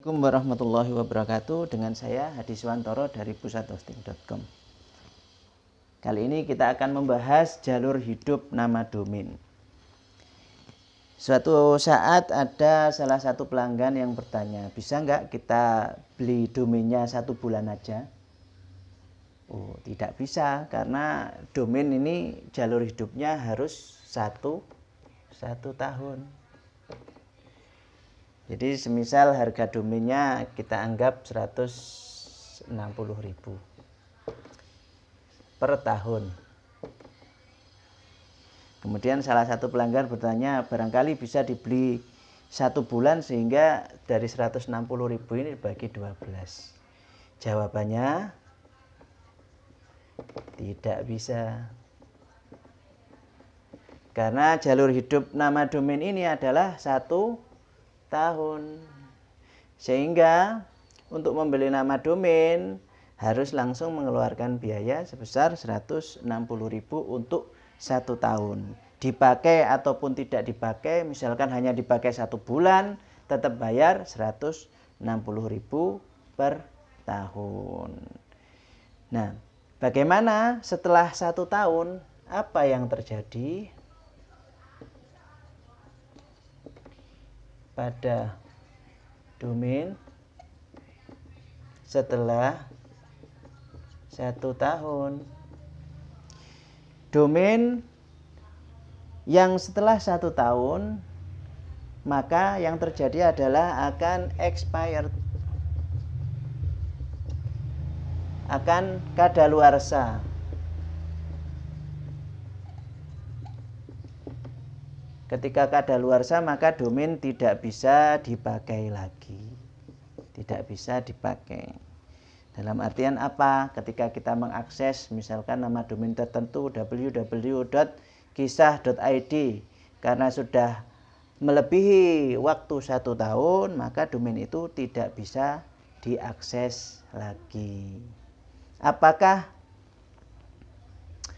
Assalamualaikum warahmatullahi wabarakatuh. Dengan saya Hadi Swantoro dari pusathosting.com. Kali ini kita akan membahas jalur hidup nama domain. Suatu saat ada salah satu pelanggan yang bertanya, bisa nggak kita beli domainnya 1 bulan aja? Oh, tidak bisa, karena domain ini jalur hidupnya harus satu tahun. Jadi semisal harga domainnya kita anggap 160.000 per tahun. Kemudian salah satu pelanggan bertanya, barangkali bisa dibeli 1 bulan sehingga dari 160.000 ini dibagi 12. Jawabannya tidak bisa. Karena jalur hidup nama domain ini adalah 1 tahun. Sehingga untuk membeli nama domain harus langsung mengeluarkan biaya sebesar 160.000 untuk 1 tahun. Dipakai ataupun tidak dipakai, misalkan hanya dipakai 1 bulan, tetap bayar 160.000 per tahun. Nah, bagaimana setelah 1 tahun? Apa yang terjadi pada domain setelah 1 tahun? Domain yang setelah 1 tahun, maka yang terjadi adalah akan expired, akan kadaluarsa. Ketika kadaluarsa, maka domain tidak bisa dipakai lagi. Tidak bisa dipakai. Dalam artian apa? Ketika kita mengakses misalkan nama domain tertentu www.kisah.id, karena sudah melebihi waktu 1 tahun, maka domain itu tidak bisa diakses lagi. Apakah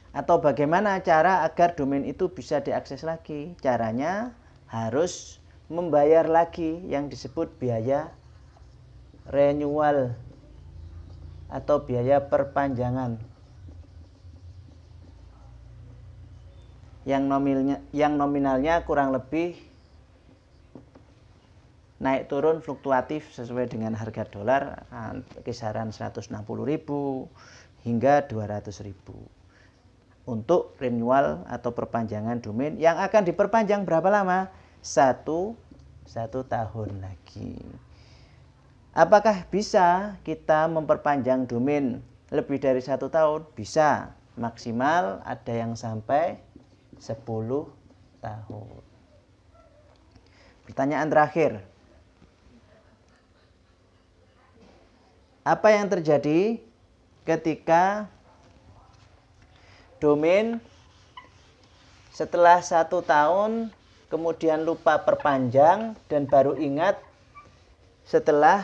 atau bagaimana cara agar domain itu bisa diakses lagi? Caranya harus membayar lagi yang disebut biaya renewal atau biaya perpanjangan. Yang nominalnya kurang lebih naik turun fluktuatif sesuai dengan harga dolar, kisaran 160.000 hingga 200.000. Untuk renewal atau perpanjangan domain yang akan diperpanjang berapa lama? Satu tahun lagi. Apakah bisa kita memperpanjang domain lebih dari 1 tahun? Bisa. Maksimal ada yang sampai 10 tahun. Pertanyaan terakhir. Apa yang terjadi ketika domain setelah 1 tahun kemudian lupa perpanjang dan baru ingat setelah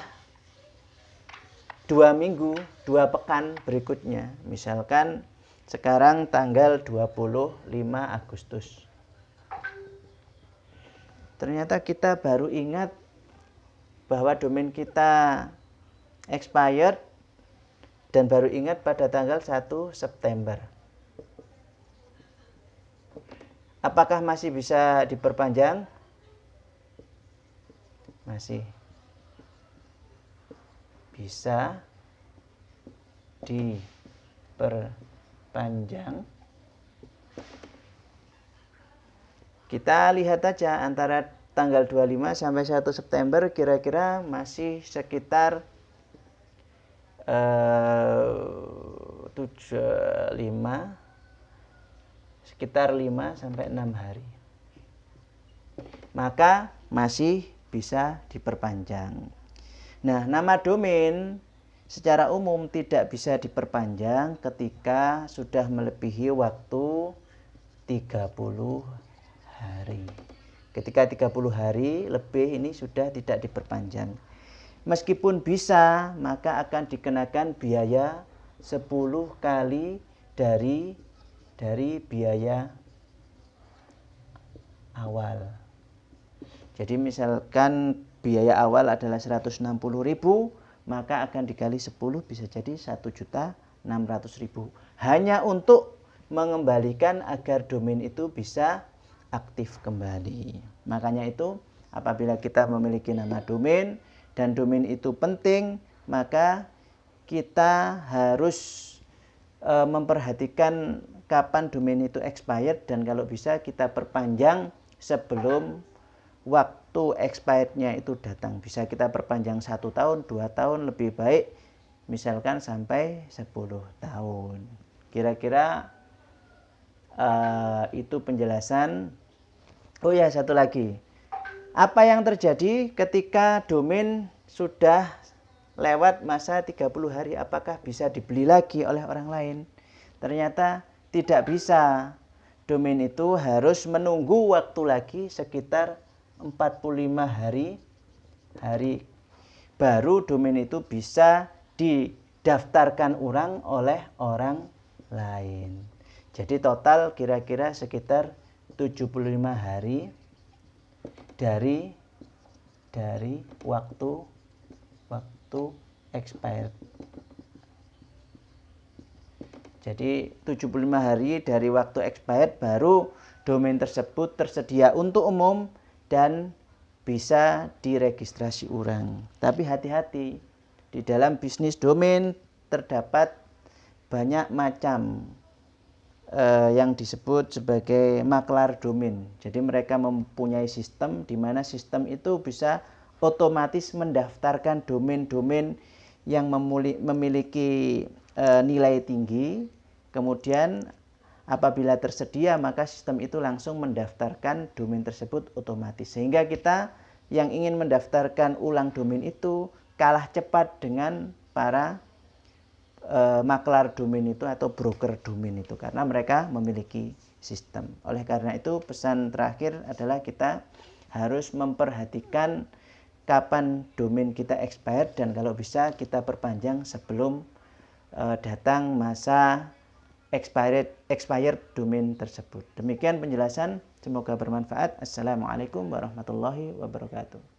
2 minggu, 2 pekan berikutnya? Misalkan sekarang tanggal 25 Agustus. Ternyata kita baru ingat bahwa domain kita expired dan baru ingat pada tanggal 1 September. Apakah masih bisa diperpanjang? Masih bisa diperpanjang. Kita lihat aja antara tanggal 25 sampai 1 September kira-kira masih sekitar 5 sampai 6 hari. Maka masih bisa diperpanjang. Nah, nama domain secara umum tidak bisa diperpanjang ketika sudah melebihi waktu 30 hari. Ketika 30 hari lebih ini sudah tidak diperpanjang. Meskipun bisa, maka akan dikenakan biaya 10 kali dari biaya awal. Jadi misalkan biaya awal adalah 160.000, maka akan dikali 10 bisa jadi 1.600.000 hanya untuk mengembalikan agar domain itu bisa aktif kembali. Makanya itu apabila kita memiliki nama domain dan domain itu penting, maka kita harus memperhatikan kapan domain itu expired, dan kalau bisa kita perpanjang sebelum waktu expirednya itu datang. Bisa kita perpanjang 1 tahun, 2 tahun, lebih baik misalkan sampai 10 tahun. Kira-kira itu penjelasan. Oh ya, satu lagi. Apa yang terjadi ketika domain sudah lewat masa 30 hari? Apakah bisa dibeli lagi oleh orang lain? Ternyata tidak bisa. Domain itu harus menunggu waktu lagi sekitar 45 hari baru domain itu bisa didaftarkan ulang oleh orang lain. Jadi total kira-kira sekitar 75 hari dari waktu expired. Jadi 75 hari dari waktu expired baru domain tersebut tersedia untuk umum dan bisa diregistrasi ulang. Tapi hati-hati, di dalam bisnis domain terdapat banyak macam yang disebut sebagai maklar domain. Jadi mereka mempunyai sistem di mana sistem itu bisa otomatis mendaftarkan domain-domain yang memiliki nilai tinggi. Kemudian apabila tersedia maka sistem itu langsung mendaftarkan domain tersebut otomatis. Sehingga kita yang ingin mendaftarkan ulang domain itu kalah cepat dengan para maklar domain itu atau broker domain itu, karena mereka memiliki sistem. Oleh karena itu pesan terakhir adalah kita harus memperhatikan kapan domain kita expired, dan kalau bisa kita perpanjang sebelum datang masa expired domain tersebut. Demikian penjelasan, semoga bermanfaat. Assalamualaikum warahmatullahi wabarakatuh.